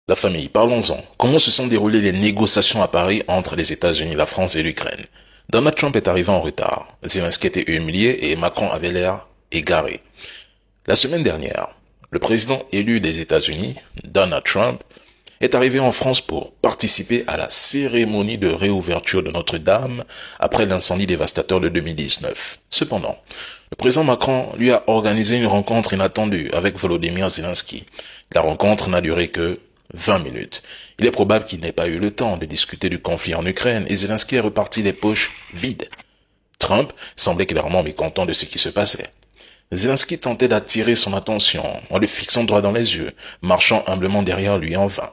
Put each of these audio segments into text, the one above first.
La famille, parlons-en. Comment se sont déroulées les négociations à Paris entre les États-Unis, la France et l'Ukraine? Donald Trump est arrivé en retard. Zelensky était humilié et Macron avait l'air égaré. La semaine dernière, le président élu des États-Unis, Donald Trump, est arrivé en France pour participer à la cérémonie de réouverture de Notre-Dame après l'incendie dévastateur de 2019. Cependant, le président Macron lui a organisé une rencontre inattendue avec Volodymyr Zelensky. La rencontre n'a duré que 20 minutes. Il est probable qu'il n'ait pas eu le temps de discuter du conflit en Ukraine et Zelensky est reparti les poches vides. Trump semblait clairement mécontent de ce qui se passait. Zelensky tentait d'attirer son attention en le fixant droit dans les yeux, marchant humblement derrière lui en vain.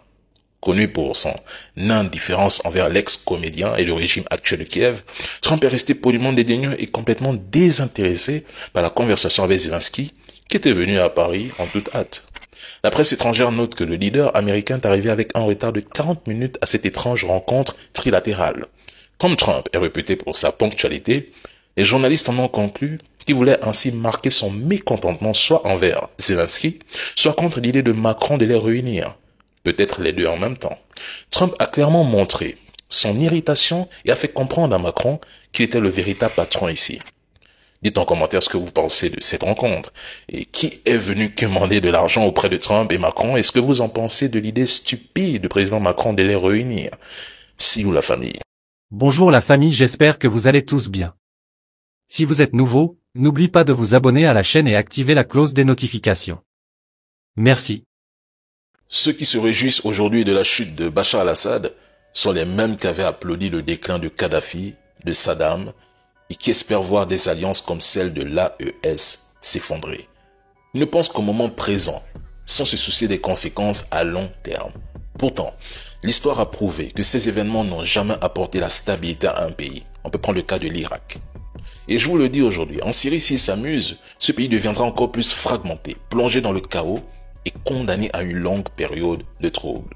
Connu pour son indifférence envers l'ex-comédien et le régime actuel de Kiev, Trump est resté poliment dédaigneux et complètement désintéressé par la conversation avec Zelensky, qui était venu à Paris en toute hâte. La presse étrangère note que le leader américain est arrivé avec un retard de 40 minutes à cette étrange rencontre trilatérale. Comme Trump est réputé pour sa ponctualité, les journalistes en ont conclu qu'il voulait ainsi marquer son mécontentement soit envers Zelensky, soit contre l'idée de Macron de les réunir. Peut-être les deux en même temps. Trump a clairement montré son irritation et a fait comprendre à Macron qu'il était le véritable patron ici. Dites en commentaire ce que vous pensez de cette rencontre. Et qui est venu commander de l'argent auprès de Trump et Macron? Est-ce que vous en pensez de l'idée stupide du président Macron de les réunir? Si ou la famille. Bonjour la famille, j'espère que vous allez tous bien. Si vous êtes nouveau, n'oubliez pas de vous abonner à la chaîne et activer la cloche des notifications. Merci. Ceux qui se réjouissent aujourd'hui de la chute de Bachar al-Assad sont les mêmes qui avaient applaudi le déclin de Kadhafi, de Saddam, et qui espèrent voir des alliances comme celle de l'AES s'effondrer. Ils ne pensent qu'au moment présent, sans se soucier des conséquences à long terme. Pourtant, l'histoire a prouvé que ces événements n'ont jamais apporté la stabilité à un pays. On peut prendre le cas de l'Irak. Et je vous le dis aujourd'hui, en Syrie, s'ils s'amusent, ce pays deviendra encore plus fragmenté, plongé dans le chaos et condamné à une longue période de troubles.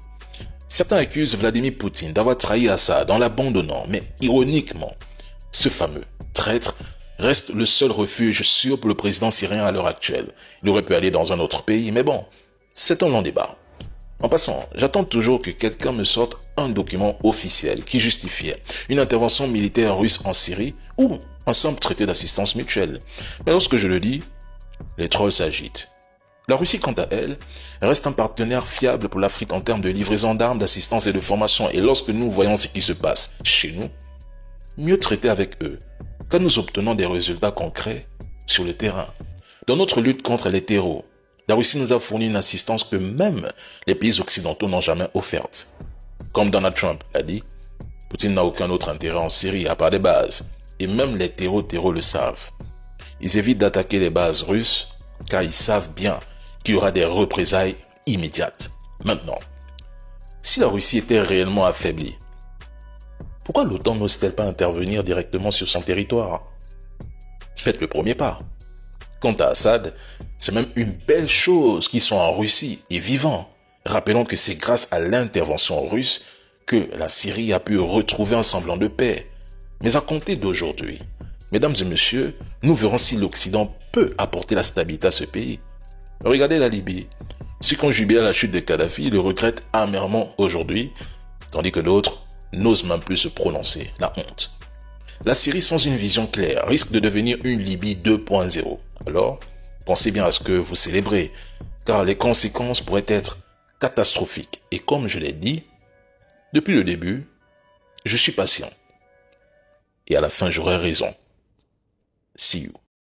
Certains accusent Vladimir Poutine d'avoir trahi Assad en l'abandonnant, mais ironiquement, ce fameux traître reste le seul refuge sûr pour le président syrien à l'heure actuelle. Il aurait pu aller dans un autre pays, mais bon, c'est un long débat. En passant, j'attends toujours que quelqu'un me sorte un document officiel qui justifiait une intervention militaire russe en Syrie ou un simple traité d'assistance mutuelle. Mais lorsque je le dis, les trolls s'agitent. La Russie, quant à elle, reste un partenaire fiable pour l'Afrique en termes de livraison d'armes, d'assistance et de formation. Et lorsque nous voyons ce qui se passe chez nous, mieux traiter avec eux, car nous obtenons des résultats concrets sur le terrain. Dans notre lutte contre les terreaux, la Russie nous a fourni une assistance que même les pays occidentaux n'ont jamais offerte. Comme Donald Trump l'a dit, Poutine n'a aucun autre intérêt en Syrie à part des bases. Et même les terreaux le savent. Ils évitent d'attaquer les bases russes car ils savent bien qu'il y aura des représailles immédiates. Maintenant, si la Russie était réellement affaiblie, pourquoi l'OTAN n'ose-t-elle pas intervenir directement sur son territoire? Faites le premier pas. Quant à Assad, c'est même une belle chose qu'ils sont en Russie et vivants. Rappelons que c'est grâce à l'intervention russe que la Syrie a pu retrouver un semblant de paix. Mais à compter d'aujourd'hui, mesdames et messieurs, nous verrons si l'Occident peut apporter la stabilité à ce pays. Regardez la Libye. Ceux qui ont jubilé à la chute de Kadhafi le regrettent amèrement aujourd'hui, tandis que d'autres n'osent même plus se prononcer. La honte. La Syrie sans une vision claire risque de devenir une Libye 2.0. Alors, pensez bien à ce que vous célébrez, car les conséquences pourraient être catastrophiques. Et comme je l'ai dit, depuis le début, je suis patient. Et à la fin, j'aurai raison. See you.